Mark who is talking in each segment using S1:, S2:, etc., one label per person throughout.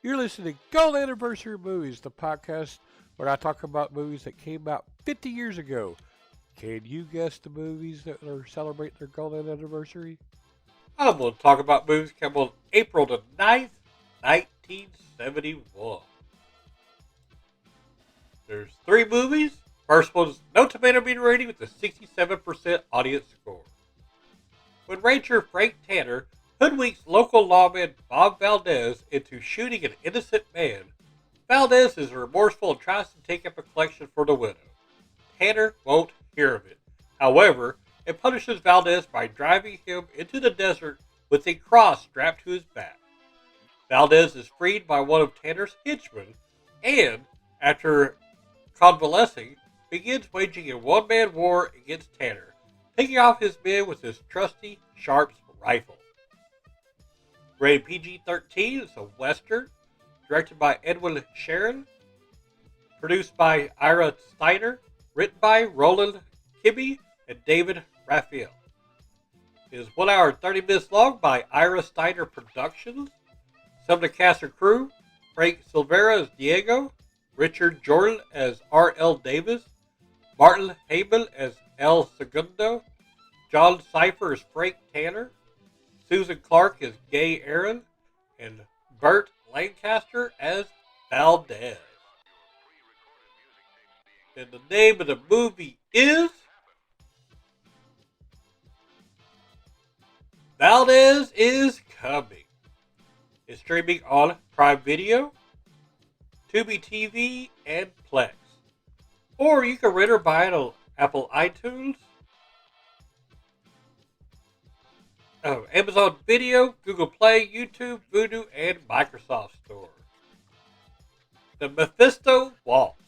S1: You're listening to Gold Anniversary Movies, the podcast where I talk about movies that came out 50 years ago. Can you guess the movies that are celebrating their golden anniversary?
S2: I'm going to talk about movies that came on April the 9th, 1971. There's three movies. First one's No Tomato Meter rating with a 67% audience score. When Ranger Frank Tanner hoodwinks local lawman Bob Valdez into shooting an innocent man, Valdez is remorseful and tries to take up a collection for the widow. Tanner won't hear of it. However, it punishes Valdez by driving him into the desert with a cross strapped to his back. Valdez is freed by one of Tanner's henchmen and, after convalescing, begins waging a one-man war against Tanner, picking off his men with his trusty Sharps rifle. Rated PG-13, it's a Western, directed by Edwin Sharon, produced by Ira Steiner, written by Roland Kibbe and David Raphael. It is 1 hour and 30 minutes long by Ira Steiner Productions. Some of the cast and crew: Frank Silvera as Diego, Richard Jordan as R.L. Davis, Martin Heyman as El Segundo, John Cipher as Frank Tanner, Susan Clark as Gay Aaron, and Burt Lancaster as Valdez. And the name of the movie is Valdez is Coming. It's streaming on Prime Video, Tubi TV, and Plex. Or you can rent or buy it on Apple iTunes, Amazon Video, Google Play, YouTube, Vudu, and Microsoft Store. The Mephisto Waltz.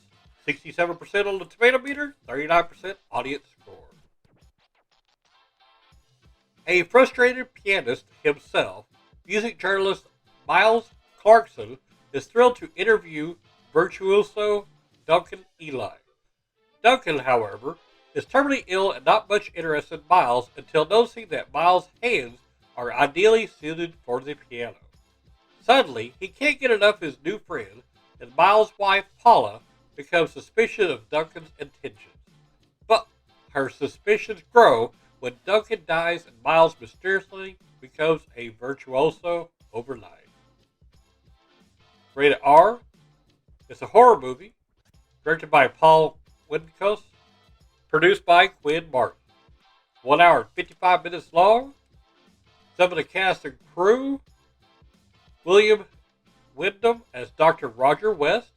S2: 67% on the tomato meter, 39% audience score. A frustrated pianist himself, music journalist Miles Clarkson is thrilled to interview virtuoso Duncan Eli. Duncan, however, is terminally ill and not much interested in Miles until noticing that Miles' hands are ideally suited for the piano. Suddenly, he can't get enough of his new friend, and Miles' wife, Paula, becomes suspicious of Duncan's intentions. But her suspicions grow when Duncan dies and Miles mysteriously becomes a virtuoso overnight. Rated R. It's a horror movie, directed by Paul Windkus, produced by Quinn Martin. 1 hour and 55 minutes long. Some of the cast and crew: William Wyndham as Dr. Roger West,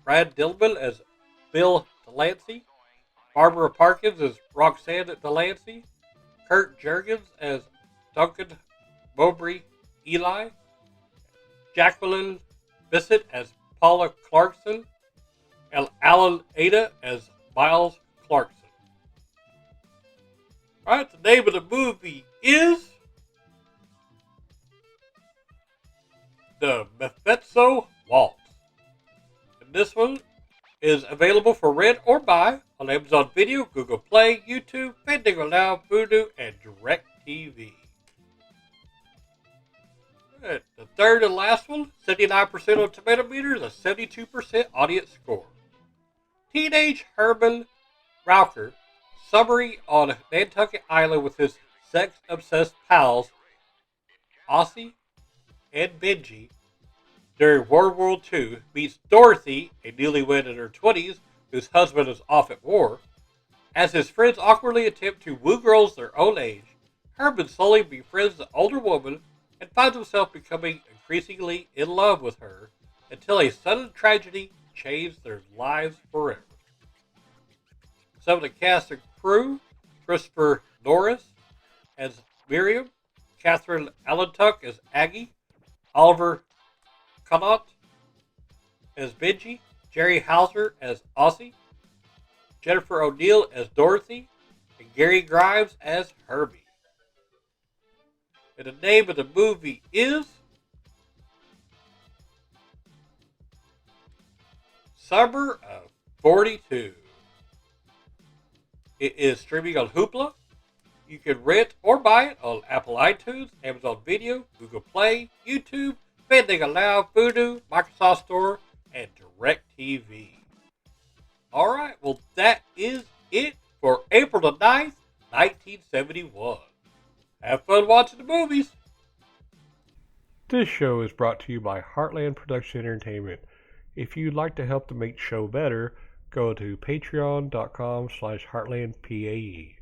S2: Brad Dillman as Bill Delancey, Barbara Parkins as Roxanne Delancey, Kurt Jurgens as Duncan Mowbray Eli, Jacqueline Bissett as Paula Clarkson, and Alan Ada as Miles Clarkson. Alright, the name of the movie is The Mephisto Waltz. And this one is available for rent or buy on Amazon Video, Google Play, YouTube, Fandango Now, Vudu, and DirecTV. Right, the third and last one, 79% on tomato meter, a 72% audience score. Teenage Herman Raucher, summary on Nantucket Island with his sex-obsessed pals, Ossie and Benji, during World War II, meets Dorothy, a newlywed in her 20s, whose husband is off at war. As his friends awkwardly attempt to woo girls their own age, Herman slowly befriends the older woman and finds himself becoming increasingly in love with her until a sudden tragedy changed their lives forever. Some of the cast and crew: Christopher Norris as Miriam, Catherine Allentuck as Aggie, Oliver Connaught as Benji, Jerry Hauser as Ossie, Jennifer O'Neill as Dorothy, and Gary Grimes as Herbie. And the name of the movie is Summer of 42. It is streaming on Hoopla. You can rent or buy it on Apple iTunes, Amazon Video, Google Play, YouTube, spending allowed Voodoo, Microsoft Store, and DirecTV. Alright, well that is it for April the 9th, 1971. Have fun watching the movies.
S1: This show is brought to you by Heartland Production Entertainment. If you'd like to help to make the show better, go to patreon.com/heartlandpae.